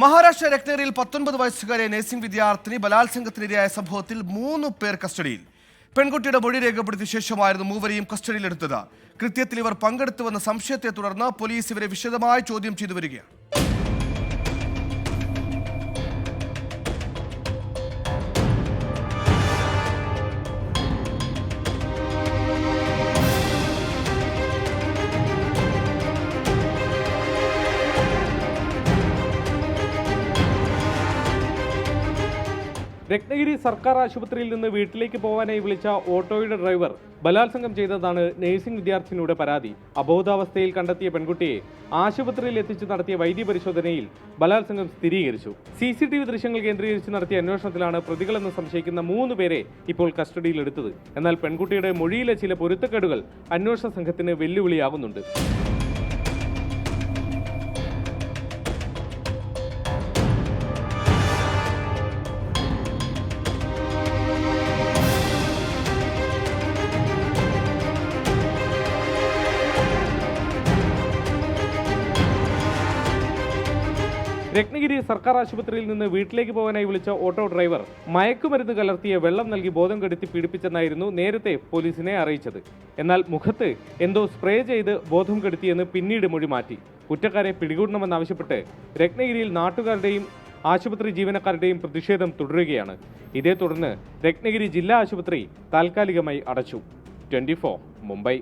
Maharashtra രത്നഗിരിയിൽ 19 വയസ്സുകാരെ nursing വിദ്യാർത്ഥിനി ബലാത്സംഗത്തിനിരയായ സംഭവത്തിൽ 3 പേർ കസ്റ്റഡിയിൽ. പെൺകുട്ടിയുടെ മൊഴി രേഖപ്പെടുത്തിയ ശേഷമായിരുന്നു മൂവരെയും കസ്റ്റഡിയിലെടുത്തത്. കൃത്യത്തിൽ ഇവർ പങ്കെടുത്തുവെന്ന സംശയത്തെ തുടർന്ന് പോലീസ് ഇവരെ വിശദമായി ചോദ്യം ചെയ്തു വരികയാണ്. രത്നഗിരി സർക്കാർ ആശുപത്രിയിൽ നിന്ന് വീട്ടിലേക്ക് പോകാനായി വിളിച്ച ഓട്ടോയുടെ ഡ്രൈവർ ബലാത്സംഗം ചെയ്തതാണ് നഴ്സിംഗ് വിദ്യാർത്ഥിനിയുടെ പരാതി. അബോധാവസ്ഥയിൽ കണ്ടെത്തിയ പെൺകുട്ടിയെ ആശുപത്രിയിൽ എത്തിച്ച് നടത്തിയ വൈദ്യപരിശോധനയിൽ ബലാത്സംഗം സ്ഥിരീകരിച്ചു. CCTV ദൃശ്യങ്ങൾ കേന്ദ്രീകരിച്ച് നടത്തിയ അന്വേഷണത്തിലാണ് പ്രതികളെന്ന് സംശയിക്കുന്ന 3 പേരെ ഇപ്പോൾ കസ്റ്റഡിയിലെടുത്തത്. എന്നാൽ പെൺകുട്ടിയുടെ മൊഴിയിലെ ചില പൊരുത്തക്കേടുകൾ അന്വേഷണ സംഘത്തിന് വെല്ലുവിളിയാകുന്നുണ്ട്. രത്നഗിരി സർക്കാർ ആശുപത്രിയിൽ നിന്ന് വീട്ടിലേക്ക് പോകാനായി വിളിച്ച ഓട്ടോ ഡ്രൈവർ മയക്കുമരുന്ന് കലർത്തിയ വെള്ളം നൽകി ബോധം കെടുത്തി പീഡിപ്പിച്ചെന്നായിരുന്നു നേരത്തെ പോലീസിനെ അറിയിച്ചത്. എന്നാൽ മുഖത്ത് എന്തോ സ്പ്രേ ചെയ്ത് ബോധം കെടുത്തിയെന്ന് പിന്നീട് മൊഴി മാറ്റി. കുറ്റക്കാരെ പിടികൂടണമെന്നാവശ്യപ്പെട്ട് രത്നഗിരിയിൽ നാട്ടുകാരുടെയും ആശുപത്രി ജീവനക്കാരുടെയും പ്രതിഷേധം തുടരുകയാണ്. ഇതേ തുടർന്ന് രത്നഗിരി ജില്ലാ ആശുപത്രി താൽക്കാലികമായി അടച്ചു. 24 മുംബൈ.